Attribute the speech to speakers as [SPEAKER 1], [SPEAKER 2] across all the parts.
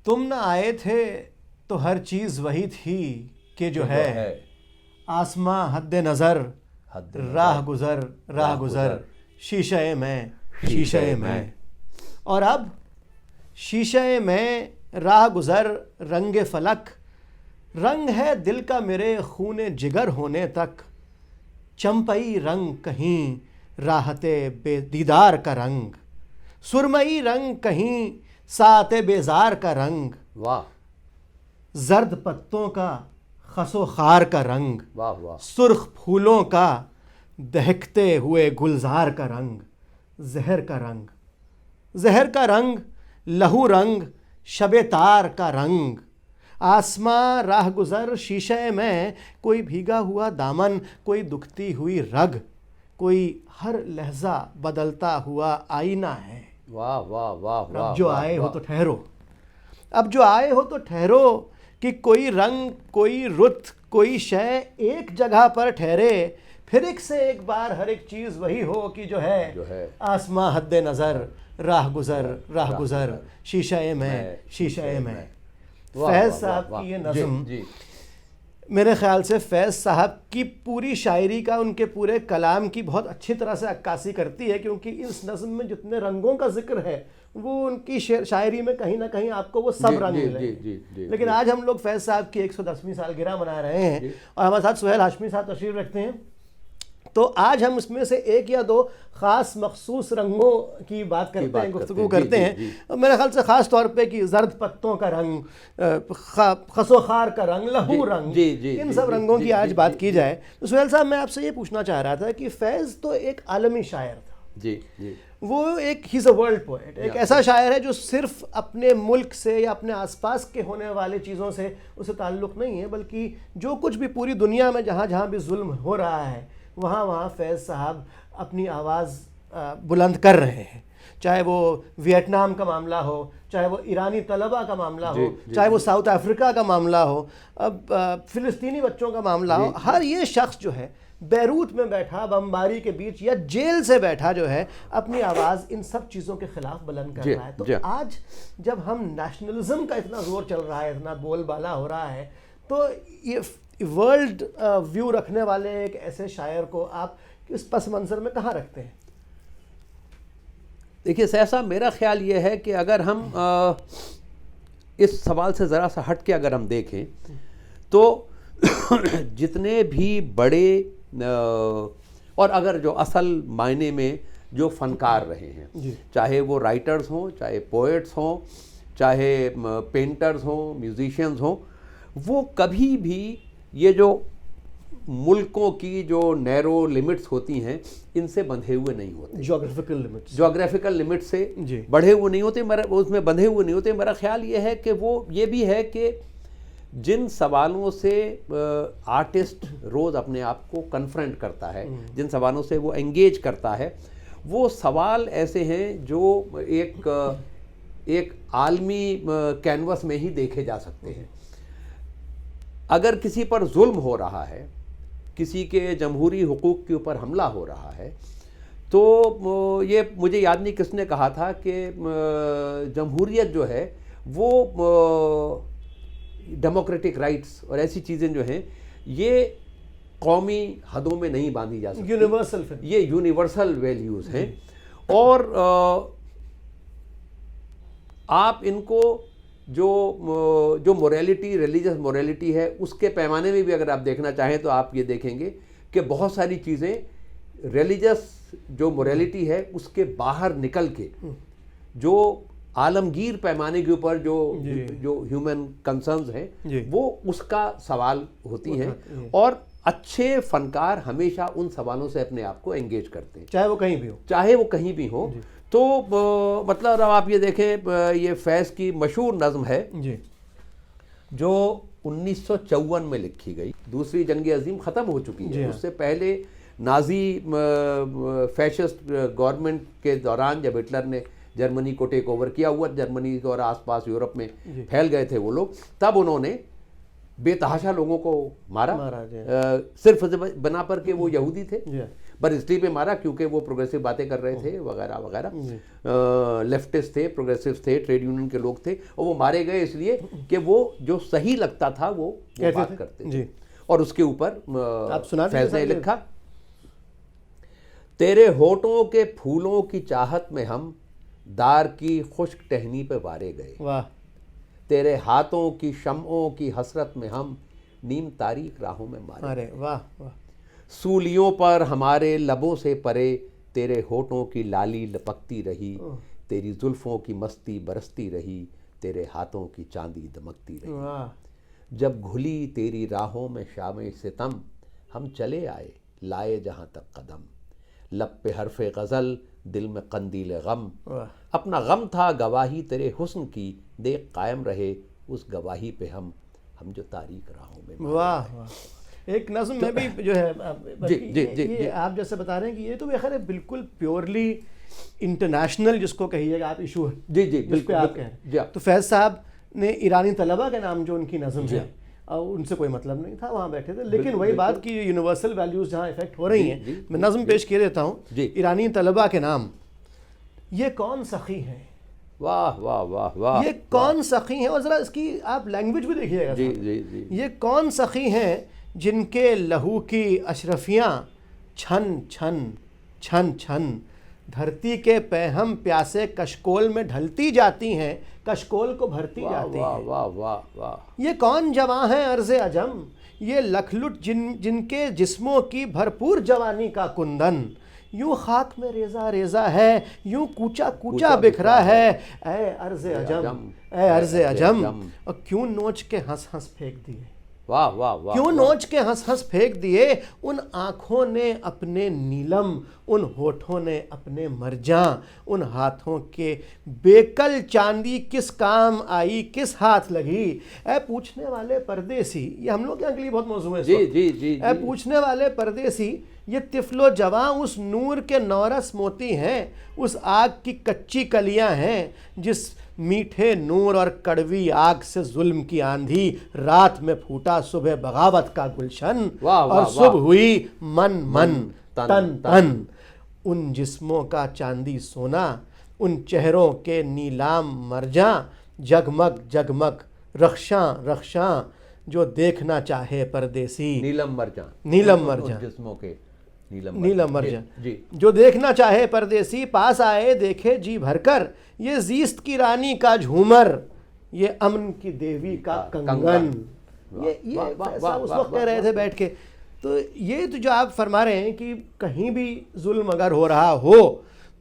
[SPEAKER 1] तुम न आए थे तो हर चीज़ वही थी कि जो है आसमां हद्दे नज़र राह गुज़र शीशे में। और अब शीशे में राह गुज़र रंगे फलक, रंग है दिल का मेरे खूने जिगर होने तक। चंपई रंग कहीं राहते बेदीदार का रंग, सुरमई रंग कहीं साते बेजार का रंग,
[SPEAKER 2] वाह,
[SPEAKER 1] जर्द पत्तों का खसो खार का रंग,
[SPEAKER 2] वाह वाह,
[SPEAKER 1] सुर्ख फूलों का दहकते हुए गुलजार का रंग, जहर का रंग लहू रंग शबे तार का रंग। आसमां राह गुज़र शीशे में, कोई भीगा हुआ दामन, कोई दुखती हुई रग, कोई हर लहजा बदलता हुआ आईना है।
[SPEAKER 2] वाह वाह वाह वाह।
[SPEAKER 1] अब जो आए हो तो ठहरो, अब जो आए हो तो ठहरो, कि कोई रंग कोई रुत कोई शय एक जगह पर ठहरे। फिर एक से एक बार हर एक चीज़ वही हो कि जो है आसमां हद्दे नज़र राह गुज़र शीशे में। फैज़ साहब की ये नज़्म मेरे ख़्याल से फैज़ साहब की पूरी शायरी का, उनके पूरे कलाम की बहुत अच्छी तरह से अक्कासी करती है, क्योंकि इस नज़्म में जितने रंगों का जिक्र है वो उनकी शायरी में कहीं ना कहीं आपको वो सब रंग मिलेंगे। लेकिन आज हम लोग फैज़ साहब की 110वीं सालगिरह मना रहे हैं और हमारे साथ सुहेल हाशमी साहब तशरीफ़ रखते हैं। तो आज हम उसमें से एक या दो ख़ास मखसूस रंगों की बात करते हैं, गुफ्तगू करते हैं। मेरे ख्याल से ख़ास तौर पे कि जर्द पत्तों का रंग, खसोखार का रंग, लहू रंग, इन सब रंगों की आज बात की जाए। तो सुहेल साहब, मैं आपसे ये पूछना चाह रहा था कि फैज़ तो एक आलमी शायर था।
[SPEAKER 2] जी जी,
[SPEAKER 1] वो एक ही अ वर्ल्ड पोएट, एक ऐसा शायर है जो सिर्फ अपने मुल्क से या अपने आसपास के होने वाले चीज़ों से उसे ताल्लुक़ नहीं है, बल्कि जो कुछ भी पूरी दुनिया में जहाँ जहाँ भी जुल्म हो रहा है वहाँ वहाँ फैज़ साहब अपनी आवाज़ बुलंद कर रहे हैं। चाहे वो वियतनाम का मामला हो, चाहे वो ईरानी तलबा का मामला हो, चाहे वो साउथ अफ्रीका का मामला हो, अब फ़िलिस्तीनी बच्चों का मामला हो, हर ये शख्स जो है बैरूत में बैठा बमबारी के बीच या जेल से बैठा जो है अपनी आवाज़ इन सब चीज़ों के ख़िलाफ़ बुलंद कर रहा है। तो आज जब हम नेशनलिज्म का इतना ज़ोर चल रहा है, इतना बोलबाला हो रहा है, तो ये वर्ल्ड व्यू रखने वाले एक ऐसे शायर को आप इस पस मंज़र में कहाँ रखते हैं?
[SPEAKER 2] देखिए सहसा, मेरा ख्याल ये है कि अगर हम इस सवाल से ज़रा सा हट के अगर हम देखें तो जितने भी बड़े और अगर जो असल मायने में जो फ़नकार रहे हैं, चाहे वो राइटर्स हों, चाहे पोएट्स हों, चाहे पेंटर्स हों, म्यूज़िशियंस हों, वो कभी भी ये जो मुल्कों की जो नैरो लिमिट्स होती हैं इनसे बंधे हुए नहीं होते। जोग्राफिकल लिमिट से बढ़े हुए नहीं होते, उसमें बंधे हुए नहीं होते। मेरा ख्याल ये है कि वो ये भी है कि जिन सवालों से आर्टिस्ट रोज़ अपने आप को कन्फ्रंट करता है, जिन सवालों से वो एंगेज करता है, वो सवाल ऐसे हैं जो एक आलमी कैनवस में ही देखे जा सकते हैं। अगर किसी पर जुल्म हो रहा है, किसी के जमहूरी हुकूक के ऊपर हमला हो रहा है, तो ये मुझे याद नहीं किसने कहा था कि जमहूरियत जो है वो डेमोक्रेटिक राइट्स और ऐसी चीज़ें जो हैं ये कौमी हदों में नहीं बांधी जा सकती, ये यूनिवर्सल वैल्यूज़ हैं। और आप इनको जो मोरालिटी, रिलीजियस मोरालिटी है, उसके पैमाने में भी अगर आप देखना चाहें तो आप ये देखेंगे कि बहुत सारी चीज़ें रिलीजियस जो मोरालिटी है उसके बाहर निकल के जो आलमगीर पैमाने के ऊपर जो ह्यूमन कंसर्न्स हैं वो उसका सवाल होती हैं। और अच्छे फनकार हमेशा उन सवालों से अपने आप को एंगेज करते हैं, चाहे वो कहीं भी हो। तो मतलब आप ये देखें, ये फैज़ की मशहूर नज़्म है जो 1954 में लिखी गई। दूसरी जंग अजीम ख़त्म हो चुकी है, उससे पहले नाजी फैशिस्ट गवर्नमेंट के दौरान जब हिटलर ने जर्मनी को टेक ओवर किया हुआ, जर्मनी और आसपास यूरोप में फैल गए थे वो लोग, तब उन्होंने बेतहाशा लोगों को मारा सिर्फ बना पर के वो यहूदी थे। पर इसलिए भी मारा क्योंकि वो प्रोग्रेसिव बातें कर रहे थे वगैरह वगैरह, लेफ्टिस्ट थे, प्रोग्रेसिव थे, ट्रेड यूनियन के लोग थे, और वो मारे गए इसलिए कि वो जो सही लगता था वो बात करते थे। और उसके ऊपर फैज़ ने लिखा, तेरे होठों के फूलों की चाहत में हम दार की खुश्क टहनी पे वारे गए,
[SPEAKER 1] वाह।
[SPEAKER 2] तेरे हाथों की शम्ओं की हसरत में हम नीम तारीख राहों में मारे।
[SPEAKER 1] अरे वाह वाह।
[SPEAKER 2] सूलियों पर हमारे लबों से परे तेरे होठों की लाली लपकती रही, तेरी जुल्फों की मस्ती बरसती रही, तेरे हाथों की चांदी दमकती रही।
[SPEAKER 1] वाह।
[SPEAKER 2] जब घुली तेरी राहों में शामे सितम, हम चले आए लाए जहां तक कदम, लब पे हरफे गज़ल दिल में कंदील गम, अपना गम था गवाही तेरे हुस्न की, देख कायम रहे उस गवाही पे हम जो तारीख राहों में।
[SPEAKER 1] वाह वाह। एक नज़्म में भी जो है ये आप जैसे बता रहे हैं कि ये तो खैर बिल्कुल प्योरली इंटरनेशनल जिसको कहिएगा आप इशू है।
[SPEAKER 2] जी जी बिल्कुल
[SPEAKER 1] आप कह रहे हैं। तो फैज़ साहब ने ईरानी तलबा के नाम जो उनकी नज़्म है, उनसे कोई मतलब नहीं था, वहाँ बैठे थे, लेकिन वही बात की यूनिवर्सल वैल्यूज़ जहाँ इफेक्ट हो रही हैं, मैं नज़्म पेश किए देता हूँ। ईरानी तलबा के नाम, ये कौन सखी हैं,
[SPEAKER 2] वाह वाह वाह वाह,
[SPEAKER 1] ये कौन सखी हैं, और ज़रा इसकी आप लैंग्वेज भी देखिएगा।
[SPEAKER 2] जी जी जी।
[SPEAKER 1] ये कौन सखी हैं जिनके लहू की अशरफियाँ छन छन छन छन धरती के पैहम प्यासे कशकोल में ढलती जाती हैं, कशकोल को भरती जाती हैं।
[SPEAKER 2] वाह वाह वाह।
[SPEAKER 1] ये कौन जवां है अर्ज़े अजम, ये लखलुट जिनके जिस्मों की भरपूर जवानी का कुंदन, यूं खाक में रेजा रेजा है, यूं कूचा कूचा बिखरा है, ऐ अर्ज़े अजम, ऐ अर्ज़े अजम, और क्यों नोच के हंस हंस फेंक दिए,
[SPEAKER 2] वाह वाह वाह,
[SPEAKER 1] क्यों नोच के हंस हंस फेंक दिए, उन आँखों ने अपने नीलम, उन होठों ने अपने मरजां, उन हाथों के बेकल चांदी किस काम आई, किस हाथ लगी, ऐ पूछने वाले परदेसी, ये हम लोग यहाँ के लिए बहुत मौजूद है।
[SPEAKER 2] जी जी जी।
[SPEAKER 1] ऐ पूछने वाले परदेसी, ये तिफलो जवां उस नूर के नौरस मोती हैं, उस आग की कच्ची कलियां हैं, जिस मीठे नूर और कड़वी आग से जुल्म की आंधी रात में फूटा सुबह बगावत का गुलशन, और सुबह हुई मन मन तन तन, उन जिस्मों का चांदी सोना, उन चेहरों के नीलाम मरजां, जगमग जगमग रख्शां रख्शां, जो देखना चाहे परदेसी,
[SPEAKER 2] नीलम मरजां,
[SPEAKER 1] नीलम मरजां,
[SPEAKER 2] जिस्मों के
[SPEAKER 1] नीलम मरजां, जो देखना चाहे परदेसी, पास आए देखे जी भरकर, ये जीस्त की रानी का झूमर, ये अमन की देवी का कंगन। ये ऐसा उस वक्त कह रहे थे बैठ के। तो ये तो जो आप फरमा रहे हैं कि कहीं भी जुल्म अगर हो रहा हो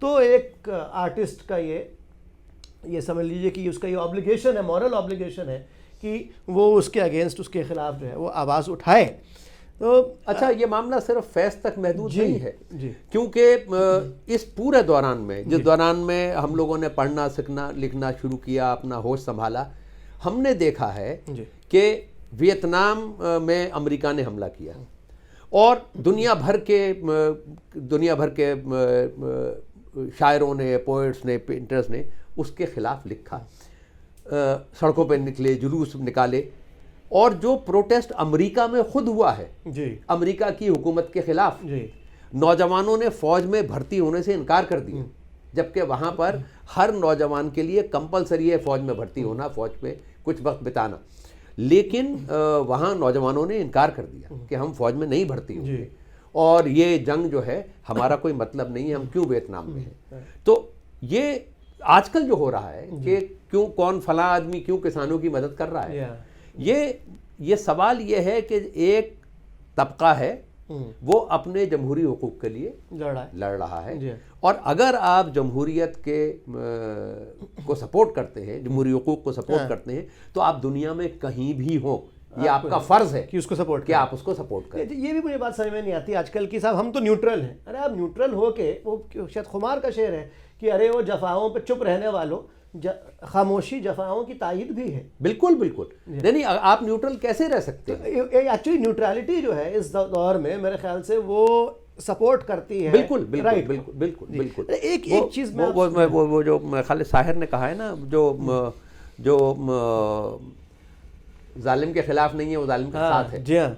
[SPEAKER 1] तो एक आर्टिस्ट का ये समझ लीजिए कि उसका ये ऑब्लिगेशन है, मॉरल ऑब्लिगेशन है कि वो उसके अगेंस्ट, उसके खिलाफ जो है वो आवाज़ उठाए। तो
[SPEAKER 2] अच्छा, ये मामला सिर्फ फैज़ तक महदूद नहीं है, क्योंकि इस पूरे दौरान में, जिस दौरान में हम लोगों ने पढ़ना सीखना लिखना शुरू किया, अपना होश संभाला, हमने देखा है कि वियतनाम में अमेरिका ने हमला किया और दुनिया भर के शायरों ने, पोइट्स ने, पेंटर्स ने उसके खिलाफ लिखा, सड़कों पर निकले, जुलूस निकाले, और जो प्रोटेस्ट अमेरिका में खुद हुआ है
[SPEAKER 1] जी,
[SPEAKER 2] अमेरिका की हुकूमत के खिलाफ, नौजवानों ने फौज में भर्ती होने से इनकार कर दिया, जबकि वहाँ पर हर नौजवान के लिए कंपलसरी है फौज में भर्ती होना, फौज में कुछ वक्त बिताना, लेकिन वहाँ नौजवानों ने इनकार कर दिया कि हम फौज में नहीं भर्ती होंगे और ये जंग जो है हमारा कोई मतलब नहीं है, हम क्यों वियतनाम में हैं। तो ये आजकल जो हो रहा है कि क्यों कौन फला आदमी क्यों किसानों की मदद कर रहा है, ये सवाल ये है कि एक तबका है वो अपने जमहूरी हुकूक के लिए लड़ रहा है, और अगर आप जमहूरियत को सपोर्ट करते हैं, जमहूरी हुकूक को सपोर्ट करते हैं, तो आप दुनिया में कहीं भी हो, ये आपका फर्ज है
[SPEAKER 1] कि उसको सपोर्ट
[SPEAKER 2] कि आप उसको सपोर्ट करें।
[SPEAKER 1] ये भी मुझे बात समझ में नहीं आती आजकल की, साहब हम तो न्यूट्रल हैं। अरे आप न्यूट्रल हो के, वो शायद खुमार का शेर है कि अरे वो जफाओं पे चुप रहने वालों, खामोशी जफाओं की तायद भी है।
[SPEAKER 2] बिल्कुल बिल्कुल नहीं, आप न्यूट्रल कैसे रह सकते हैं?
[SPEAKER 1] एक्चुअली न्यूट्रलिटी जो है इस दौर में मेरे ख्याल से वो सपोर्ट करती है।
[SPEAKER 2] बिल्कुल बिल्कुल बिल्कुल बिल्कुल बिल्कुल।
[SPEAKER 1] एक चीज में
[SPEAKER 2] वो जो खालिद साहिर ने कहा है ना, जो जालिम के खिलाफ नहीं है वो जालिम के साथ है।
[SPEAKER 1] जी हाँ,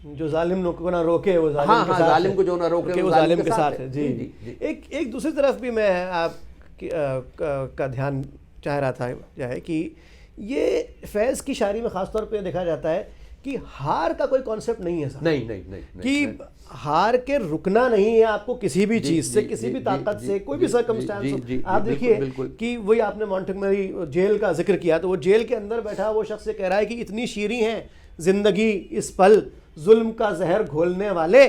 [SPEAKER 1] जो जालिम को ना रोके वो जालिम
[SPEAKER 2] हाँ
[SPEAKER 1] के
[SPEAKER 2] हाँ,
[SPEAKER 1] साथ
[SPEAKER 2] जालिम
[SPEAKER 1] है।
[SPEAKER 2] को जो ना रोके
[SPEAKER 1] वो जालिम के साथ
[SPEAKER 2] है।
[SPEAKER 1] है। जी
[SPEAKER 2] जी जी।
[SPEAKER 1] एक दूसरी तरफ भी मैं आप का ध्यान चाह रहा था जो है कि ये फैज़ की शायरी में ख़ासतौर पे देखा जाता है कि हार का कोई कॉन्सेप्ट नहीं है साहब।
[SPEAKER 2] नहीं नहीं नहीं
[SPEAKER 1] कि हार के रुकना नहीं है आपको किसी भी
[SPEAKER 2] जी,
[SPEAKER 1] चीज़ से,
[SPEAKER 2] जी,
[SPEAKER 1] किसी
[SPEAKER 2] जी,
[SPEAKER 1] भी
[SPEAKER 2] जी,
[SPEAKER 1] ताकत
[SPEAKER 2] जी,
[SPEAKER 1] से, कोई
[SPEAKER 2] जी,
[SPEAKER 1] भी
[SPEAKER 2] जी,
[SPEAKER 1] सर्कमस्टांस
[SPEAKER 2] जी,
[SPEAKER 1] हो।
[SPEAKER 2] जी,
[SPEAKER 1] आप
[SPEAKER 2] बिल्कुल,
[SPEAKER 1] देखिए
[SPEAKER 2] बिल्कुल।
[SPEAKER 1] कि वही आपने मॉन्टेगमरी जेल का जिक्र किया, तो वो जेल के अंदर बैठा वो शख्स ये कह रहा है कि इतनी शीरी है जिंदगी इस पल, जुल्म का जहर घोलने वाले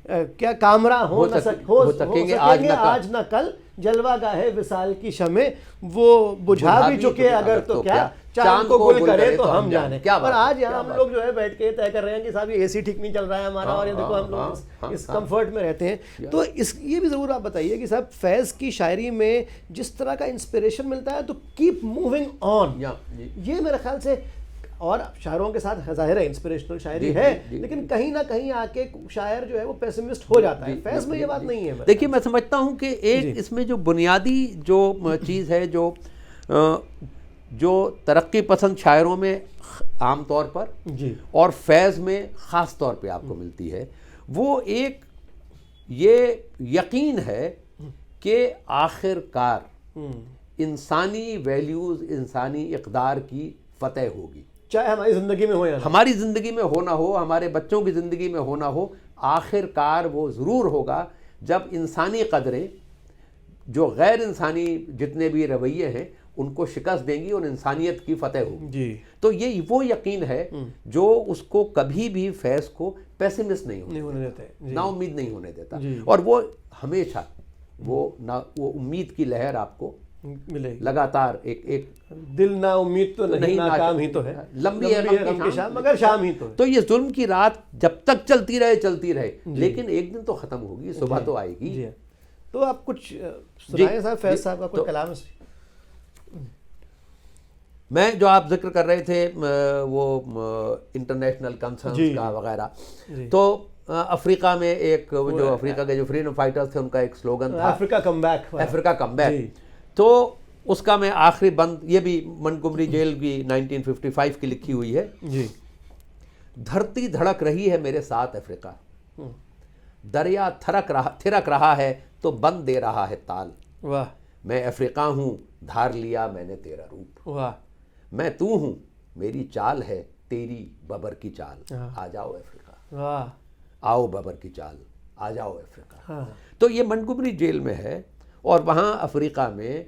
[SPEAKER 1] क्या कामरा हो सकेंगे आज न कल, जलवा गाहे विसाल की शमे वो बुझा भी चुके अगर तो क्या, चांद को गुल करे तो हम जाने। पर आज यहाँ हम लोग जो है बैठ के तय कर रहे हैं कि साहब ये एसी ठीक नहीं चल रहा है हमारा, और ये देखो हम लोग इस कंफर्ट में रहते हैं। तो ये भी ज़रूर आप बताइए कि साहब फैज़ की शायरी में जिस तरह का इंस्पिरेशन मिलता है तो कीप मूविंग ऑन, ये मेरे ख्याल से, और शायरों के साथ ज़ाहिर है इंस्पिरेशनल शायरी है, लेकिन कहीं ना कहीं आके शायर जो है वो पेसिमिस्ट हो जाता है। फैज़ में ये बात नहीं है।
[SPEAKER 2] देखिए, मैं समझता हूँ कि एक इसमें जो बुनियादी जो चीज़ है, जो तरक्की पसंद शायरों में आम तौर पर
[SPEAKER 1] जी
[SPEAKER 2] और फैज़ में ख़ास तौर पे आपको मिलती है, वो एक ये यकीन है कि आखिरकार इंसानी वैल्यूज़, इंसानी इक़दार की फ़तह होगी,
[SPEAKER 1] चाहे हमारी ज़िंदगी में हो या
[SPEAKER 2] हमारी ज़िंदगी में हो ना हो, हमारे बच्चों की ज़िंदगी में हो ना हो, आखिरकार वो ज़रूर होगा जब इंसानी कदरें जो गैर इंसानी जितने भी रवैये हैं उनको शिकस्त देंगी और इंसानियत की फतह होगी।
[SPEAKER 1] जी
[SPEAKER 2] तो ये वो यकीन है जो उसको कभी भी फैज़ को पेसिमिस्ट नहीं होने
[SPEAKER 1] देते,
[SPEAKER 2] ना उम्मीद नहीं होने देता, और वो हमेशा वो उम्मीद की लहर आपको
[SPEAKER 1] मिलेगी
[SPEAKER 2] लगातार। एक
[SPEAKER 1] दिल ना उम्मीद तो नहीं, नाकाम ही तो है, लंबी है गम की शाम मगर शाम ही तो है।
[SPEAKER 2] तो ये जुल्म की रात जब तक चलती रहे, लेकिन एक दिन तो खत्म होगी, सुबह तो आएगी।
[SPEAKER 1] जी। तो आप कुछ सुनाएं साहब, फैज़ साहब का कुछ कलाम।
[SPEAKER 2] मैं जो आप जिक्र कर रहे थे वो इंटरनेशनल कंसर्न्स का वगैरह, तो अफ्रीका में एक जो अफ्रीका के जो फ्रीडम फाइटर्स थे उनका एक स्लोगन था,
[SPEAKER 1] अफ्रीका कम बैक।
[SPEAKER 2] तो उसका मैं आखिरी बंद, ये भी मंटगोमरी जेल की 1955 की लिखी हुई है
[SPEAKER 1] जी।
[SPEAKER 2] धरती धड़क रही है मेरे साथ अफ्रीका, दरिया थिरक रहा है तो बंद दे रहा है ताल।
[SPEAKER 1] वाह।
[SPEAKER 2] मैं अफ्रीका हूँ, धार लिया मैंने तेरा रूप।
[SPEAKER 1] वाह।
[SPEAKER 2] मैं तू हूँ, मेरी चाल है तेरी बबर की चाल। आ जाओ अफ्रीका,
[SPEAKER 1] वाह।
[SPEAKER 2] आओ बबर की चाल, आ जाओ अफ्रीका। तो ये मंटगोमरी जेल में है, और वहाँ अफ्रीका में,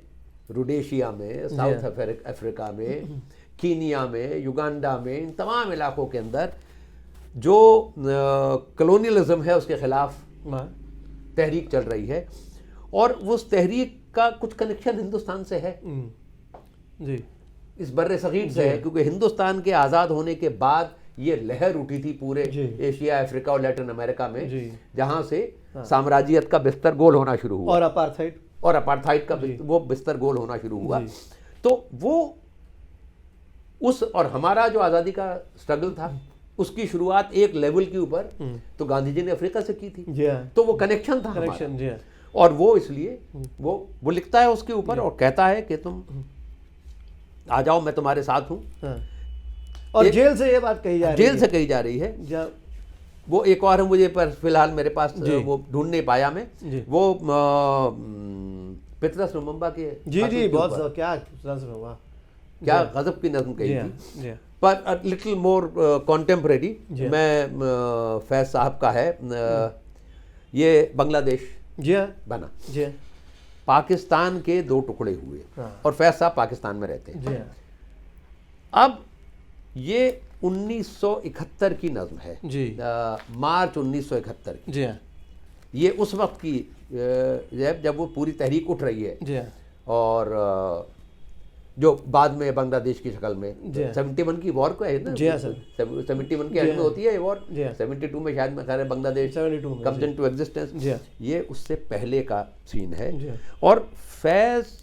[SPEAKER 2] रोडेशिया में, साउथ अफ्रीका में, कीनिया में, युगांडा में, इन तमाम इलाकों के अंदर जो कलोनियलिज्म है उसके खिलाफ तहरीक चल रही है, और उस तहरीक का कुछ कनेक्शन हिंदुस्तान से है
[SPEAKER 1] जी,
[SPEAKER 2] इस बर्रे सगीर से है, क्योंकि हिंदुस्तान के आज़ाद होने के बाद ये लहर उठी थी पूरे एशिया, अफ्रीका और लैटिन अमेरिका में, जहाँ से साम्राज्यत का बिस्तर गोल होना शुरू हुआ, और अपार्थाइड का वो बिस्तर गोल होना शुरू हुआ। तो वो और हमारा जो आज़ादी का स्ट्रगल था उसकी शुरुआत एक लेवल के ऊपर तो गांधी जी ने अफ्रीका से की थी, तो वो कनेक्शन था हमारा, और वो इसलिए वो लिखता है उसके ऊपर और कहता है कि तुम आ जाओ, मैं तुम्हारे साथ हूँ।
[SPEAKER 1] और जेल से ये बात कही जा रही है,
[SPEAKER 2] जेल से कही जा रही है। वो एक और है, मुझे पर फिलहाल मेरे पास वो ढूंढ नहीं पाया मैं, वो पतरस लुमुम्बा के
[SPEAKER 1] जी बहुत
[SPEAKER 2] क्या गजब की नज़्म कही थी, पर लिटिल मोर कॉन्टेम्परेरी। मैं फैज़ साहब का है, ये बांग्लादेश बना, पाकिस्तान के दो टुकड़े हुए, और फैज़ साहब पाकिस्तान में रहते हैं। अब ये 1971 की नज़्म है जी, मार्च 1971 की जी। ये उस वक्त की जब वो पूरी तहरीक उठ रही है जी, और जो बाद में बांग्लादेश की शक्ल में 71 की वॉर को है ना, 71 के एंड में होती है ये वॉर, 72 में शायद मैं कह रहा बांग्लादेश कम्स इनटू एग्जिस्टेंस, ये उससे पहले का सीन है। और फैज़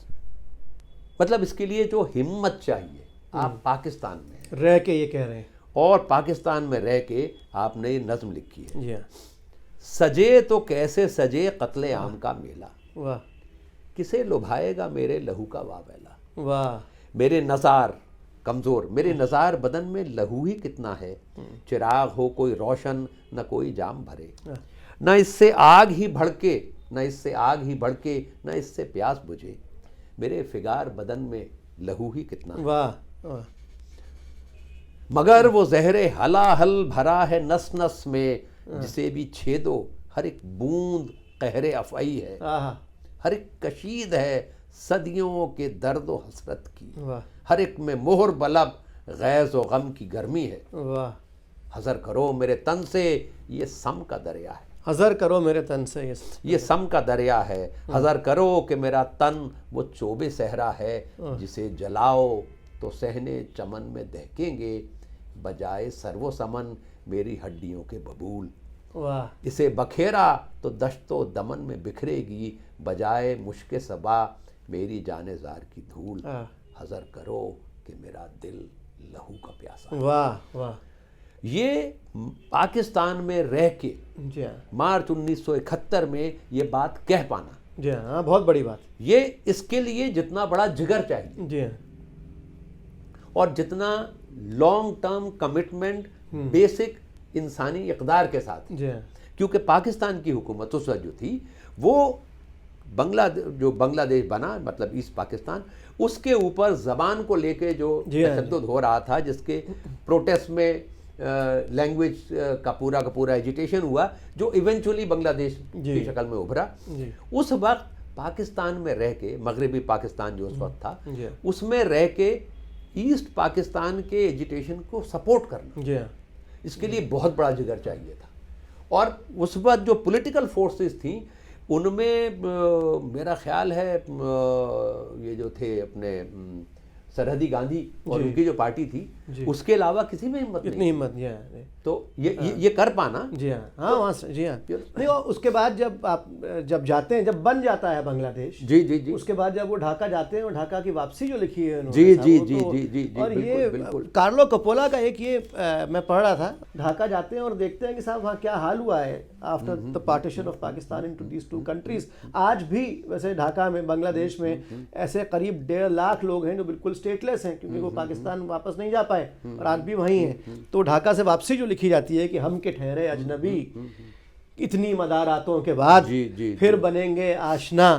[SPEAKER 2] मतलब इसके लिए जो हिम्मत चाहिए, आप पाकिस्तान में
[SPEAKER 1] रह के ये कह रहे हैं,
[SPEAKER 2] और पाकिस्तान में रह के आपने ये नज़्म लिखी है, सजे तो कैसे सजे कत्ले आम का मेला, वाह, किसे लुभाएगा मेरे लहू का वावेला, वाह, मेरे नज़ार कमज़ोर, मेरे नज़ार बदन में लहू ही कितना है, चिराग हो कोई रोशन न कोई जाम भरे, न इससे आग ही भड़के, न इससे आग ही भड़के, न इससे प्यास बुझे, मेरे फिगार बदन में लहू ही कितना है।
[SPEAKER 1] वाह वाह।
[SPEAKER 2] मगर वो जहरे हलाहल भरा है नस नस में, जिसे भी छेदो हर एक बूंद कहरे अफ़ई है,
[SPEAKER 1] आहा,
[SPEAKER 2] हर एक कशीद है सदियों के दर्द व हसरत की,
[SPEAKER 1] वाह
[SPEAKER 2] हर एक में मोहर बलब गैज़ व गम की गर्मी है।
[SPEAKER 1] वाह।
[SPEAKER 2] हज़र करो मेरे तन से ये सम का दरिया है,
[SPEAKER 1] हज़र करो मेरे तन से
[SPEAKER 2] ये सम का दरिया है। हज़र करो कि मेरा तन वो चोबे सहरा है, जिसे जलाओ तो सहने चमन में दहकेंगे, बजाए सर्वो समन मेरी हड्डियों के बबूल।
[SPEAKER 1] वाह।
[SPEAKER 2] इसे बखेरा तो दश्तो दमन में बिखरेगी, बजाए मुश्के सबा मेरी जाने जार की धूल। हज़र करो कि मेरा दिल लहू का प्यासा।
[SPEAKER 1] वाह वाह।
[SPEAKER 2] ये पाकिस्तान में रह के
[SPEAKER 1] जी हाँ
[SPEAKER 2] मार्च 1971 में ये बात कह पाना,
[SPEAKER 1] जी हाँ, बहुत बड़ी बात।
[SPEAKER 2] ये इसके लिए जितना बड़ा जिगर चाहिए
[SPEAKER 1] जी हाँ
[SPEAKER 2] और जितना लॉन्ग टर्म कमिटमेंट बेसिक इंसानी इक़दार के साथ,
[SPEAKER 1] जी हाँ
[SPEAKER 2] क्योंकि पाकिस्तान की हुकूमत उस वक्त जो थी वो जो बांग्लादेश बना, मतलब ईस्ट पाकिस्तान, उसके ऊपर ज़बान को लेके जो
[SPEAKER 1] जी हाँ,
[SPEAKER 2] तशद्दुद हो रहा था, जिसके प्रोटेस्ट में लैंग्वेज का पूरा एजिटेशन हुआ, जो इवेंचुअली बांग्लादेश की शक्ल में उभरा।
[SPEAKER 1] जी
[SPEAKER 2] उस वक्त पाकिस्तान में रह के, मगरबी पाकिस्तान जो उस वक्त था,
[SPEAKER 1] जी हाँ
[SPEAKER 2] उसमें रह के ईस्ट पाकिस्तान के एजिटेशन को सपोर्ट करना,
[SPEAKER 1] जी हाँ
[SPEAKER 2] इसके लिए बहुत बड़ा जिगर चाहिए था। और उस वक्त जो पॉलिटिकल फोर्सेस थी उनमें मेरा ख्याल है ये जो थे अपने सरहदी गांधी और उनकी जो पार्टी थी, उसके अलावा किसी में हिम्मत
[SPEAKER 1] इतनी हिम्मत नहीं है।
[SPEAKER 2] तो ये कर पाना।
[SPEAKER 1] जी हाँ हाँ, वहाँ से जी हाँ नहीं। और उसके बाद जब आप जब जाते हैं, जब बन जाता है बांग्लादेश,
[SPEAKER 2] जी जी जी,
[SPEAKER 1] उसके बाद जब वो ढाका जाते हैं, और ढाका की वापसी जो लिखी है उन्होंने,
[SPEAKER 2] जी
[SPEAKER 1] साहब,
[SPEAKER 2] जी
[SPEAKER 1] वो
[SPEAKER 2] जी
[SPEAKER 1] तो-
[SPEAKER 2] जी जी जी,
[SPEAKER 1] और
[SPEAKER 2] बिल्कुल,
[SPEAKER 1] ये
[SPEAKER 2] बिल्कुल।
[SPEAKER 1] कार्लो कपोला का एक ये मैं पढ़ रहा था, ढाका जाते हैं और देखते हैं कि साहब वहाँ क्या हाल हुआ है after the partition of Pakistan into these two countries. आज भी वैसे ढाका में, बांग्लादेश में ऐसे करीब 1.5 लाख लोग हैं जो बिल्कुल स्टेटलेस हैं, क्योंकि वो पाकिस्तान वापस नहीं जा पाए और आज भी वहीं हैं। तो ढाका से वापसी जो लिखी जाती है कि हम के ठहरे अजनबी, इतनी मदारातों के बाद
[SPEAKER 2] जी, जी,
[SPEAKER 1] फिर बनेंगे आशना,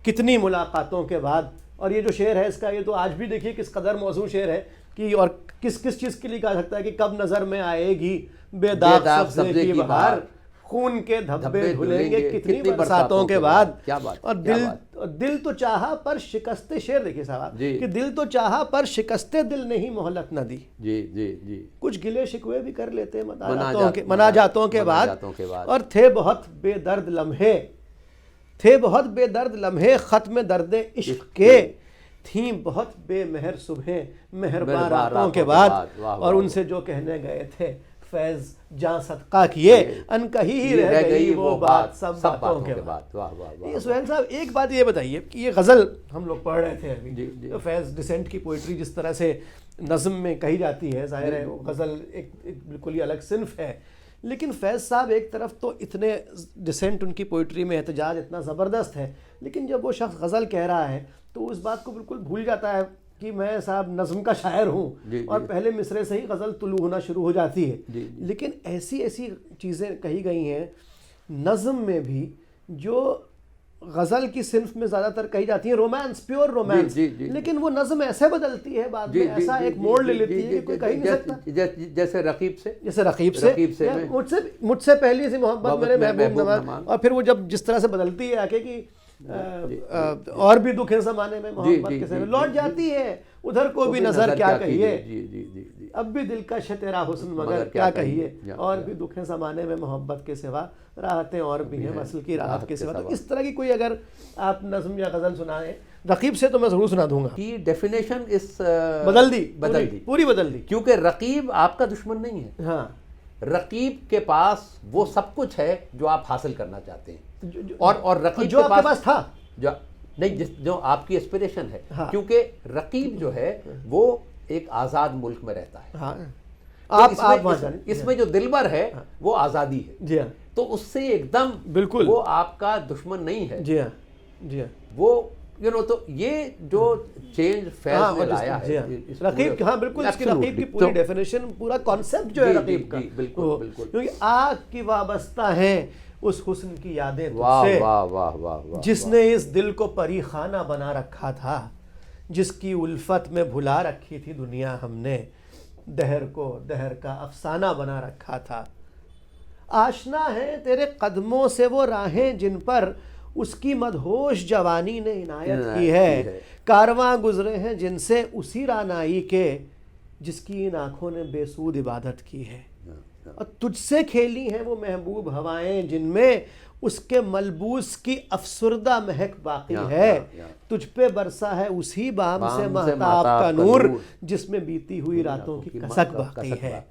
[SPEAKER 1] कितनी मुलाकातों के बाद। और ये जो शेर है इसका, ये तो आज भी देखिए किस कदर मौजूद शेर है कि, और किस किस चीज़ के लिए कहा सकता है कि कब नज़र में आएगी बेदाग सब्ज़े की बहार, खून के धब्बे धुलेंगे कितनी बरसातों के बाद।
[SPEAKER 2] क्या बात।
[SPEAKER 1] और दिल तो चाहा पर शिकस्ते, शेर देखिए साहब कि दिल तो चाहा पर शिकस्ते दिल नहीं मोहलत न दी।
[SPEAKER 2] जी जी जी,
[SPEAKER 1] कुछ गिले शिकवे भी कर लेते हैं
[SPEAKER 2] मनाजातों
[SPEAKER 1] के बाद। और थे बहुत बेदर्द लम्हे, थे बहुत बेदर्द लम्हे खत्म दर्द इश्क के, थी बहुत बेमहर सुबह मेहरबान रातों के बाद। और उनसे जो कहने गए थे फैज जहाँ सदका किए, अनकही ही रह गई वो बात सब बातों के बाद।
[SPEAKER 2] वाह वाह वाह।
[SPEAKER 1] ये सुहैल साहब एक बात ये बताइए कि ये गज़ल हम लोग पढ़ रहे थे अभी,
[SPEAKER 2] जी, जी।
[SPEAKER 1] तो फैज़ डिसेंट की पोइट्री जिस तरह से नज़म में कही जाती है, ज़ाहिर है वो गज़ल एक बिल्कुल ही अलग सिन्फ है। लेकिन फैज़ साहब एक तरफ तो इतने डिसेंट उनकी पोइट्री में एहतजाज इतना ज़बरदस्त है, लेकिन जब वो शख्स गज़ल कह रहा है तो उस बात को बिल्कुल भूल जाता है कि मैं साहब नज़म का शायर हूँ, और पहले मिसरे से ही गज़ल तुलू होना शुरू हो जाती है। लेकिन ऐसी ऐसी चीज़ें कही गई हैं नज़म में भी जो गज़ल की सिन्फ में ज़्यादातर कही जाती है, रोमांस, प्योर रोमांस, लेकिन वो नज़म ऐसे बदलती है बाद में, ऐसा एक मोड़ ले लेती है कि कोई कह नहीं सकता।
[SPEAKER 2] जैसे रकीब से,
[SPEAKER 1] मुझसे पहली सी मोहब्बत मेरे महबूब नवाज, और फिर वो जब जिस तरह से बदलती है आके कि और भी दुख है ज़माने में मोहब्बत के समय लौट जाती है, उधर को भी नजर क्या कहिए, अब भी दिलकश है तेरा हुस्न मगर क्या कहिए, और भी दुख है ज़माने में मोहब्बत के सिवा, राहतें और भी हैं वसल की राहत के सिवा। तो इस तरह की कोई अगर आप नज़म या गज़ल सुनाएं रकीब से तो मैं ज़रूर सुना दूंगा।
[SPEAKER 2] की डेफिनेशन इस
[SPEAKER 1] बदल दी, पूरी बदल दी,
[SPEAKER 2] क्योंकि रकीब आपका दुश्मन नहीं है।
[SPEAKER 1] हाँ,
[SPEAKER 2] रकीब के पास वो सब कुछ है जो आप हासिल करना चाहते हैं, और रकीब
[SPEAKER 1] जो आपके पास था,
[SPEAKER 2] जो नहीं, जो आपकी एस्पिरेशन है।
[SPEAKER 1] हाँ।
[SPEAKER 2] क्योंकि रकीब जो है वो एक आज़ाद मुल्क में रहता है।
[SPEAKER 1] हाँ,
[SPEAKER 2] तो इसमें जो दिलबर है वो आज़ादी है।
[SPEAKER 1] जी हाँ,
[SPEAKER 2] तो उससे एकदम
[SPEAKER 1] बिल्कुल
[SPEAKER 2] वो आपका दुश्मन नहीं है।
[SPEAKER 1] जी हाँ, जी हाँ,
[SPEAKER 2] वो तो ये जो चेंज फैज
[SPEAKER 1] हाँ,
[SPEAKER 2] ने
[SPEAKER 1] और
[SPEAKER 2] लाया
[SPEAKER 1] जी
[SPEAKER 2] है
[SPEAKER 1] हाँ।
[SPEAKER 2] इस
[SPEAKER 1] रकीब,
[SPEAKER 2] पूरे-
[SPEAKER 1] हाँ बिल्कुल, इसकी
[SPEAKER 2] Absolutely।
[SPEAKER 1] रकीब की पूरी
[SPEAKER 2] तो
[SPEAKER 1] डेफिनेशन, पूरा कॉन्सेप्ट जो है
[SPEAKER 2] जी,
[SPEAKER 1] रकीब का,
[SPEAKER 2] जी, बिल्कुल,
[SPEAKER 1] वो-
[SPEAKER 2] बिल्कुल।
[SPEAKER 1] क्योंकि आग की वाबस्ता है उस हुस्न की यादें
[SPEAKER 2] वाह
[SPEAKER 1] तुझसे,
[SPEAKER 2] वाह वाह वाह वाह,
[SPEAKER 1] जिसने इस दिल को परीखाना बना रखा था, जिसकी उल्फत में भुला रखी थी दुनिया हमने, दहर को दहर का अफसाना बना रखा था। आशना है तेरे कदमों से वो राहें जिन पर उसकी मदहोश जवानी ने इनायत की है, कारवां गुजरे हैं जिनसे उसी रानाई के, वाजिसकी इन आंखों ने बेसूद इबादत की है। और तुझसे खेली हैं वो महबूब हवाएं जिनमें उसके मलबूस की अफसुर्दा महक बाकी है। तुझ पे बरसा है उसी बाम से महताब का नूर, जिसमें बीती हुई रातों की कसक बाकी है।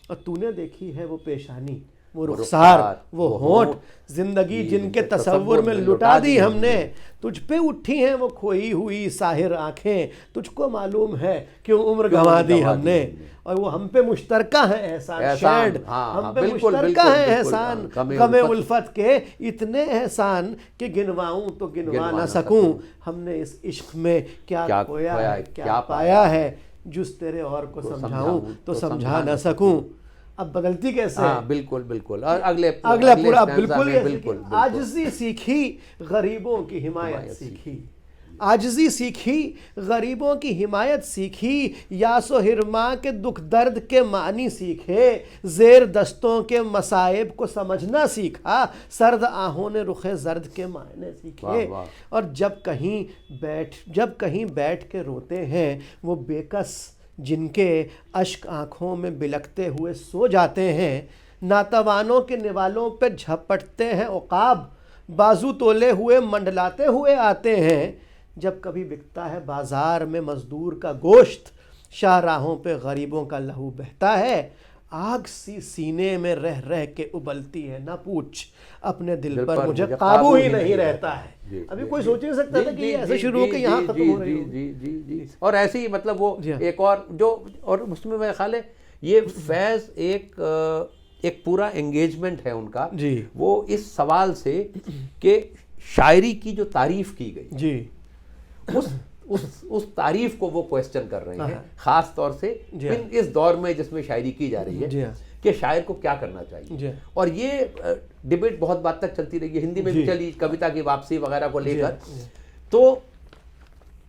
[SPEAKER 1] और तूने देखी है वो पेशानी, वो रुखसार, वो होंठ, जिंदगी जिनके तसव्वुर में लुटा दी हमने। तुझ पे उठी हैं वो खोई हुई साहिर आंखें, तुझको मालूम है क्यों उम्र गंवा दी हमने। और वो हम पे मुश्तरका है एहसान शेड, हम पे मुश्तरका है एहसान, गमे उल्फत के इतने एहसान कि गिनवाऊं तो गिनवा ना सकूं। हमने इस इश्क में क्या खोया है, क्या पाया है, जुस तेरे और को समझाऊं तो समझा ना सकूं। अब बदलती कैसे?
[SPEAKER 2] हाँ, बिल्कुल बिल्कुल। और अगले
[SPEAKER 1] पूरा बिल्कुल
[SPEAKER 2] बिल्कुल
[SPEAKER 1] आजिज़ी सीखी गरीबों की हिमायत सीखी, आजिज़ी सीखी गरीबों की हिमायत सीखी, यासो हिरमा के दुख दर्द के मानी सीखे, ज़ेर दस्तों के मसाइब को समझना सीखा, सर्द आहों ने रुखे जर्द के मायने सीखे। और जब कहीं बैठ के रोते हैं वो बेकस, जिनके अश्क आँखों में बिलकते हुए सो जाते हैं, नातवानों के निवालों पे झपटते हैं उकाब, बाजू तोले हुए मंडलाते हुए आते हैं। जब कभी बिकता है बाजार में मजदूर का गोश्त, शाहराहों पे गरीबों का लहू बहता है, आग सी सीने में रह रह के उबलती है, ना पूछ अपने दिल पर मुझे काबू ही नहीं रहता है। अभी कोई सोच नहीं सकता था कि ऐसे शुरू होकर यहाँ खत्म हो रही होगी।
[SPEAKER 2] जी। और ऐसे ही मतलब वो एक और जो, और उसमें मेरा ख्याल है ये फैज एक पूरा एंगेजमेंट है उनका
[SPEAKER 1] जी,
[SPEAKER 2] वो इस सवाल से कि शायरी की जो तारीफ की गई
[SPEAKER 1] जी,
[SPEAKER 2] उस तारीफ को वो क्वेश्चन कर रहे हैं, खास तौर से इस दौर में जिसमें शायरी की जा रही है कि शायर को क्या करना चाहिए। और ये डिबेट बहुत बात तक चलती रही है, हिंदी में भी चली, कविता की वापसी वगैरह को लेकर। तो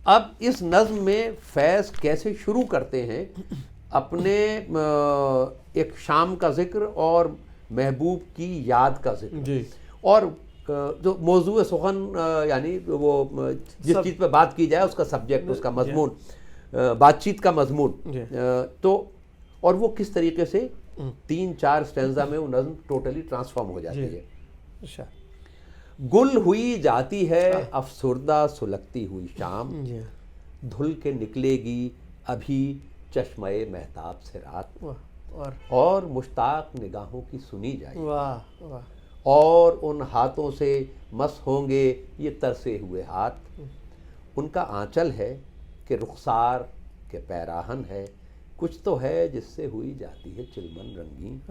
[SPEAKER 2] अब इस नज्म में फैज कैसे शुरू करते हैं अपने एक शाम का जिक्र और महबूब की याद का जिक्र, और जो मौजूद सुखन यानी वो जिस चीज़ पे बात की जाए उसका सब्जेक्ट, उसका मजमून, बातचीत का मजमून, तो और वो किस तरीके से 3-4 स्टेंजा में वो नज़्म टोटली ट्रांसफॉर्म हो जाती है। गुल हुई जाती है अफसुर्दा सुलगती हुई शाम, धुल के निकलेगी अभी चश्मे महताब से रात, और मुश्ताक निगाहों की सुनी जाएगी, और उन हाथों से मस होंगे ये तरसे हुए हाथ, उनका आंचल है कि रुखसार के पैराहन है, कुछ तो है जिससे हुई जाती है चिलमन रंगीन,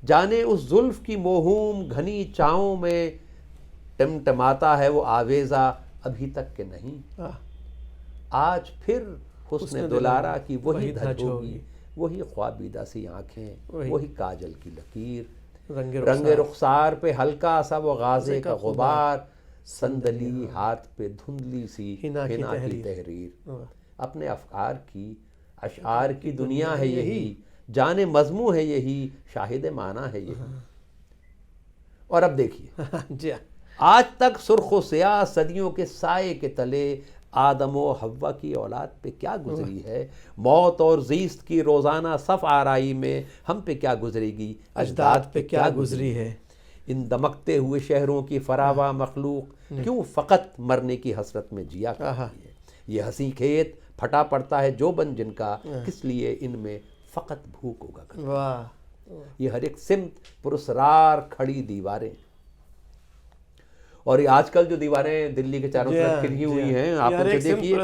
[SPEAKER 2] जाने उस जुल्फ की मोहूम घनी चाहों में टिमटिमाता है वो आवेजा अभी तक के नहीं, आज फिर हुस्न दुलारा की वही धज होगी, वही ख्वाबीदा सी आंखें, वही काजल की लकीर, रंगे रुखसार पे हल्का सा वो गाजे का गुबार, संदली हाथ पे धुंधली सी हिना की तहरीर, अपने अफकार की अशआर की दुनिया है यही, जाने मजमू है यही, शाहिद माना है यही। और अब देखिए आज तक सुर्खो स्याह सदियों के साये के तले आदम व हव्वा की औलाद पे क्या गुजरी है, मौत और ज़ीस्त की रोज़ाना सफ़ आराई में हम पे क्या गुजरेगी, अजदाद पे क्या गुजरी है। इन दमकते हुए शहरों की फरावा मखलूक क्यों फ़कत मरने की हसरत में जिया करती है, ये हंसी खेत फटा पड़ता है जो बन जिनका, किस लिए इनमें फ़कत भूख होगा। ये हर एक सिमत पुरस्रार खड़ी दीवारें, और ये आजकल जो दीवारें दिल्ली के चारों तरफ खिली हुई हैं, आप उनसे देखिए,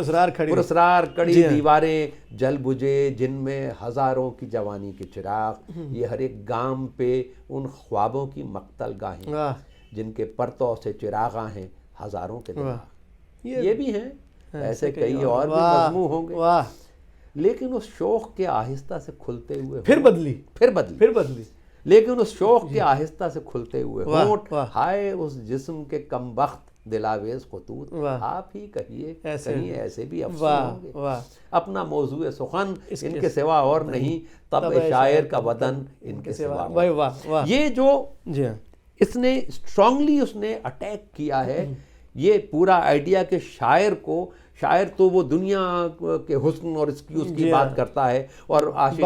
[SPEAKER 2] पुरस्रार कड़ी दीवारें जल बुझे जिनमें हजारों की जवानी के चिराग, ये हर एक गाम पे उन ख्वाबों की मक्तल गाहें जिनके परतों से चिरागा हैं हजारों के दिमाग, ये भी हैं, ऐसे कई और भी
[SPEAKER 1] वाह,
[SPEAKER 2] मजमू होंगे।
[SPEAKER 1] वाह,
[SPEAKER 2] लेकिन उस शौक के आहिस्ता से खुलते हुए
[SPEAKER 1] फिर बदली,
[SPEAKER 2] फिर बदली, लेकिन उस शौक के आहिस्ता से खुलते हुए
[SPEAKER 1] वाह,
[SPEAKER 2] होंठ,
[SPEAKER 1] वाह।
[SPEAKER 2] हाय उस जिस्म के कमबख्त दिलावेज खतूत,
[SPEAKER 1] वाह।
[SPEAKER 2] आप ही कहिए
[SPEAKER 1] ऐसे
[SPEAKER 2] कहीं ऐसे भी अफसोस
[SPEAKER 1] वाह,
[SPEAKER 2] होंगे।
[SPEAKER 1] वाह।
[SPEAKER 2] अपना मौजूए सुखन इनके सिवा और नहीं, तब शायर का वतन इनके सिवा।
[SPEAKER 1] वाह, वाह, वाह।
[SPEAKER 2] ये जो
[SPEAKER 1] जी हाँ,
[SPEAKER 2] इसने स्ट्रांगली उसने अटैक किया है, ये पूरा आइडिया के शायर तो वो दुनिया के हुस्न और उसकी बात करता है, और आशिक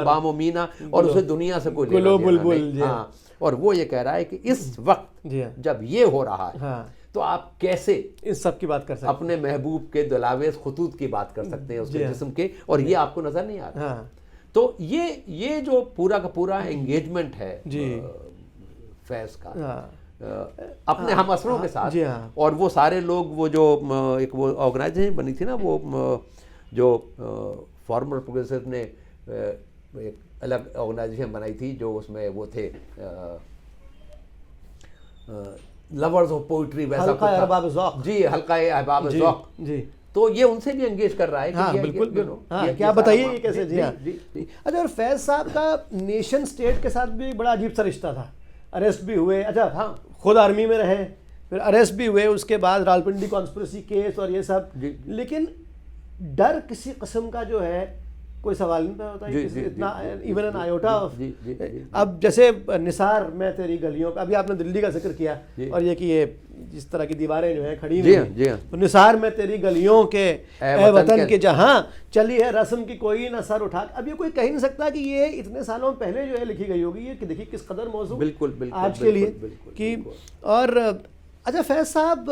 [SPEAKER 1] बामो
[SPEAKER 2] मीना और उसे दुनिया से कोई लेना देना नहीं। हाँ, और वो ये कह रहा है कि इस वक्त
[SPEAKER 1] जी हाँ,
[SPEAKER 2] जब ये हो रहा है,
[SPEAKER 1] हाँ,
[SPEAKER 2] तो आप कैसे
[SPEAKER 1] इस सब की बात कर सकते
[SPEAKER 2] अपने महबूब के दिलावेज खतूत की बात कर सकते हैं, उसके जिस्म के, और ये आपको नजर नहीं आ
[SPEAKER 1] हैं।
[SPEAKER 2] रहा।
[SPEAKER 1] हाँ,
[SPEAKER 2] तो ये जो पूरा का पूरा एंगेजमेंट है
[SPEAKER 1] जी।
[SPEAKER 2] फैज का
[SPEAKER 1] हाँ,
[SPEAKER 2] अपने हम असरों के साथ,
[SPEAKER 1] जी हाँ।
[SPEAKER 2] और वो सारे लोग, वो जो एक वो ऑर्गेनाइजेशन बनी थी ना, वो जो फॉर्मर प्रोग्रेसिव ने एक अलग ऑर्गेनाइजेशन बनाई थी, जो उसमें वो थे लवर्स ऑफ पोइट्री, वैसा
[SPEAKER 1] हल्का
[SPEAKER 2] कुछ था।
[SPEAKER 1] अहबाब ज़ौक़।
[SPEAKER 2] जी, हल्का अहबाब
[SPEAKER 1] जी,
[SPEAKER 2] ज़ौक़।
[SPEAKER 1] जी।
[SPEAKER 2] तो ये उनसे भी एंगेज कर रहा है कि
[SPEAKER 1] हाँ,
[SPEAKER 2] ये
[SPEAKER 1] बिल्कुल,
[SPEAKER 2] you know,
[SPEAKER 1] हाँ,
[SPEAKER 2] ये
[SPEAKER 1] क्या
[SPEAKER 2] सारा
[SPEAKER 1] बताइए
[SPEAKER 2] मामला-
[SPEAKER 1] ये कैसे? जी हाँ,
[SPEAKER 2] जी।
[SPEAKER 1] अच्छा, और फैज साहब का नेशन स्टेट के साथ भी बड़ा अजीब सा रिश्ता था। अरेस्ट भी हुए, अच्छा
[SPEAKER 2] हाँ।
[SPEAKER 1] खुद आर्मी में रहे, फिर अरेस्ट भी हुए, उसके बाद रावलपिंडी कॉन्स्पिरेसी केस और ये सब,
[SPEAKER 2] जी, जी।
[SPEAKER 1] लेकिन डर किसी किस्म का जो है कोई सवाल नहीं होता है,
[SPEAKER 2] जी,
[SPEAKER 1] किसी
[SPEAKER 2] जी,
[SPEAKER 1] इतना
[SPEAKER 2] जी,
[SPEAKER 1] इवन एन आयोटा ऑफ।
[SPEAKER 2] जी, जी, जी।
[SPEAKER 1] अब जैसे निसार मैं तेरी गलियों का, अभी आपने दिल्ली का जिक्र किया,
[SPEAKER 2] जी।
[SPEAKER 1] और ये कि ये जिस तरह की दीवारें जो हैं खड़ी
[SPEAKER 2] जी
[SPEAKER 1] हुई
[SPEAKER 2] हाँ,
[SPEAKER 1] हैं,
[SPEAKER 2] जी हाँ।
[SPEAKER 1] तो निसार में तेरी गलियों के
[SPEAKER 2] ए
[SPEAKER 1] वतन के जहां चली है रस्म की कोई न सर उठा। अब ये कोई कह नहीं सकता कि ये इतने सालों पहले जो है लिखी गई होगी, ये कि देखिए किस कदर मौजूद
[SPEAKER 2] बिल्कुल, बिल्कुल,
[SPEAKER 1] आज के लिए
[SPEAKER 2] बिल्कुल,
[SPEAKER 1] कि
[SPEAKER 2] बिल्कुल।
[SPEAKER 1] और अच्छा, फैज साहब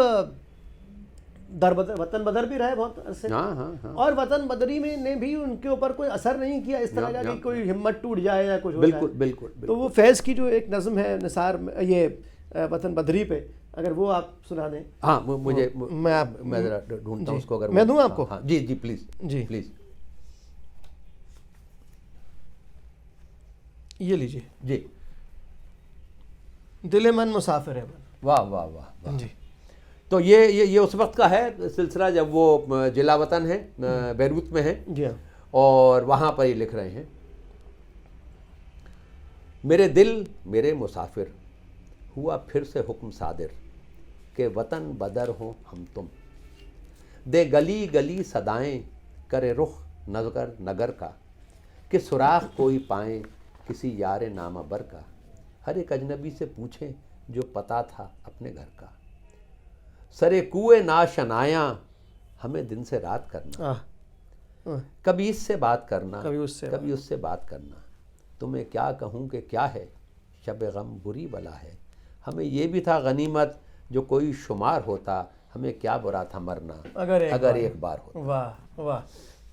[SPEAKER 1] वतन बदर भी रहे बहुत अरसे,
[SPEAKER 2] हाँ, हाँ, हाँ।
[SPEAKER 1] और वतन बदरी में ने भी उनके ऊपर कोई असर नहीं किया इस तरह का कि कोई हिम्मत टूट जाए या कुछ हो
[SPEAKER 2] बिल्कुल,
[SPEAKER 1] जाए।
[SPEAKER 2] बिल्कुल,
[SPEAKER 1] तो वो फैज़ की जो एक नज़म है निसार, ये वतन बदरी पे, अगर वो आप सुना दें।
[SPEAKER 2] हाँ, मुझे
[SPEAKER 1] मैं
[SPEAKER 2] जरा ढूंढता हूँ उसको, अगर
[SPEAKER 1] मैं दूं आपको?
[SPEAKER 2] हाँ, जी जी, प्लीज
[SPEAKER 1] जी।
[SPEAKER 2] प्लीज
[SPEAKER 1] ये लीजिए,
[SPEAKER 2] जी।
[SPEAKER 1] दिल मन मुसाफिर है मन।
[SPEAKER 2] वाह वाह वाह वाह।
[SPEAKER 1] जी,
[SPEAKER 2] तो ये उस वक्त का है सिलसिला जब वो जिला वतन है, बैरूत में है,
[SPEAKER 1] जी हाँ,
[SPEAKER 2] और वहाँ पर ये लिख रहे हैं, मेरे दिल मेरे मुसाफिर, हुआ फिर से हुक्म सादिर, के वतन बदर हो हम तुम, दे गली गली सदाएं, करे रुख नगर नगर का, कि सुराख कोई पाएं किसी यारे नामाबर का, हर एक अजनबी से पूछें जो पता था अपने घर का, सरे कुए नाशनाया हमें दिन से रात करना, कभी इससे बात करना कभी उससे बात करना, तुम्हें क्या कहूँ कि क्या है शब गम बुरी बला है, हमें ये भी था गनीमत जो कोई शुमार होता, हमें क्या बुरा था मरना अगर एक बार होता।
[SPEAKER 1] वाह वाह।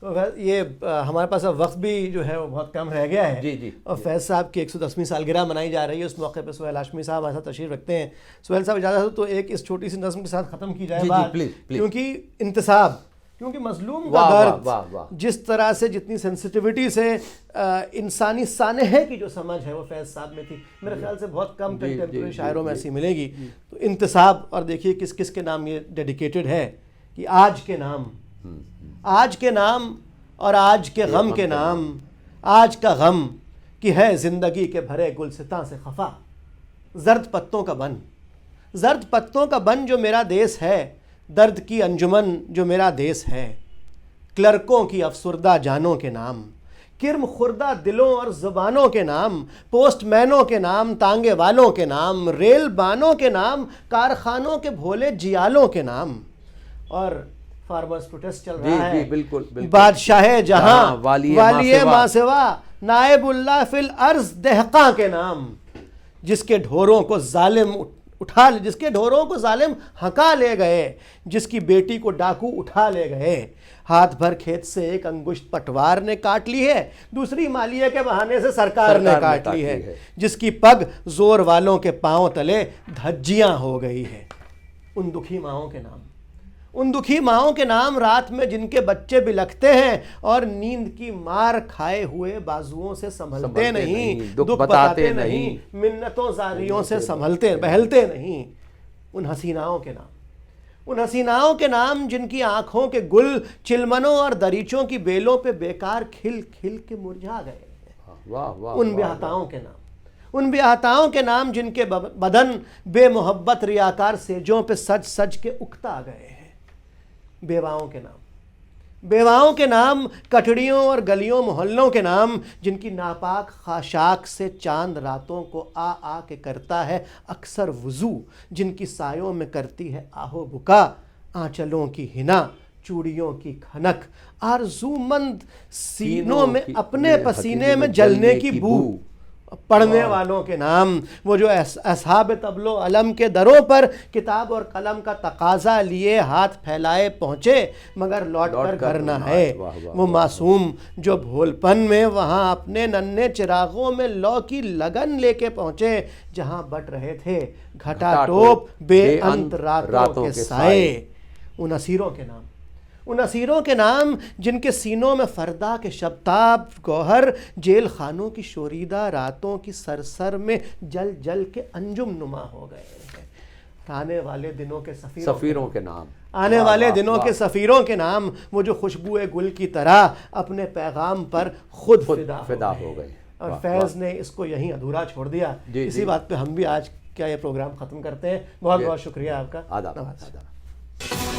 [SPEAKER 1] तो ये हमारे पास अब वक्त भी जो है वो बहुत कम रह गया है।
[SPEAKER 2] जी जी।
[SPEAKER 1] और फैज़ साहब की 110वीं सालगिरह मनाई जा रही है, उस मौके पर सुहेल हाशमी साहब हमारे साथ तशरीफ रखते हैं। सुहेल साहब इजाज़त हो तो एक इस छोटी सी नज़्म के साथ ख़त्म की जाए बात,
[SPEAKER 2] प्लीज।
[SPEAKER 1] क्योंकि इंतसाब, क्योंकि मजलूम का दर्द, जिस तरह से जितनी सेंसिटिविटी से इंसानी सानहे की जो समझ है वो फैज़ साहब में थी, मेरे ख्याल से बहुत कम कंटेम्प्रेरी शायरों में ऐसी मिलेगी। तो इंतसाब, और देखिए किस किस के नाम ये डेडिकेटेड है, कि आज के नाम, आज के नाम और आज के गम के नाम, आज का गम कि है ज़िंदगी के भरे गुलसितां से खफा, जर्द पत्तों का बन, जर्द पत्तों का बन जो मेरा देश है, दर्द की अंजुमन जो मेरा देश है, क्लर्कों की अफसुर्दा जानों के नाम, किर्म खुर्दा दिलों और ज़ुबानों के नाम, पोस्टमैनों के नाम, तांगे वालों के नाम, रेल बानों के नाम, कारखानों के भोले जियालों के नाम। और फार्मर्स प्रोटेस्ट चल रहा है,
[SPEAKER 2] बिल्कुल, बिल्कुल।
[SPEAKER 1] बादशाह जहां वालिए मासेवा, नायबुल्लाह फिल अर्ज दहका के नाम, जिसके ढोरों को जालिम जिसके ढोरों को जालिम हका ले गए, जिसकी बेटी को डाकू उठा ले गए, हाथ भर खेत से एक अंगुश्त पटवार ने काट ली है, दूसरी मालिये के बहाने से सरकार ने काट ली है, जिसकी पग जोर वालों के पांव तले धज्जियां हो गई है। उन दुखी माओं के नाम, उन दुखी माओं के नाम, रात में जिनके बच्चे बिलखते हैं और नींद की मार खाए हुए बाजुओं से संभलते नहीं, दुख बताते नहीं, मिन्नतों जारियों से संभलते बहलते नहीं। उन हसीनाओं के नाम, उन हसीनाओं के नाम जिनकी आंखों के गुल चिलमनों और दरीचों की बेलों पे बेकार खिल खिल के मुरझा गए हैं।
[SPEAKER 2] वाह वाह।
[SPEAKER 1] उन ब्याहताओं के नाम, उन ब्याहताओं के नाम जिनके बदन बेमोहब्बत रियाकार सेजों पे सज सज के उकता गए हैं। बेवाओं के नाम, बेवाओं के नाम, कटड़ियों और गलियों मोहल्लों के नाम जिनकी नापाक खाशाक से चांद रातों को आ आ के करता है अक्सर वुजू, जिनकी सायों में करती है आहो बुका, आंचलों की हिना, चूड़ियों की खनक, आरजूमंद सीनों में अपने पसीने में जलने की बू। पढ़ने वालों के नाम, वो जो असहाब तबलो अलम के दरों पर किताब और कलम का तकाजा लिए हाथ फैलाए पहुँचे मगर लौट कर घर न है। वो मासूम जो भोलपन में वहाँ अपने नन्हे चिरागों में लौ की लगन लेके पहुँचे जहाँ बट रहे थे घटाटोप बेअंत रातों के साए। उन असीरों के नाम, उन असीरों के नाम जिनके सीनों में फरदा के शब्ताब गौहर जेल खानों की शोरीदा रातों की सरसर में जल जल के अंजुम नुमा हो गए हैं। आने वाले दिनों के सफ़ीरों के नाम, आने वाले दिनों के सफ़ीरों के नाम, वो जो खुशबुए गुल की तरह अपने पैगाम पर खुद फिदा हो गए। और फैज़ ने इसको यहीं अधूरा छोड़ दिया। इसी बात पे हम भी आज क्या ये प्रोग्राम ख़त्म करते हैं। बहुत बहुत शुक्रिया आपका।
[SPEAKER 2] आदाब।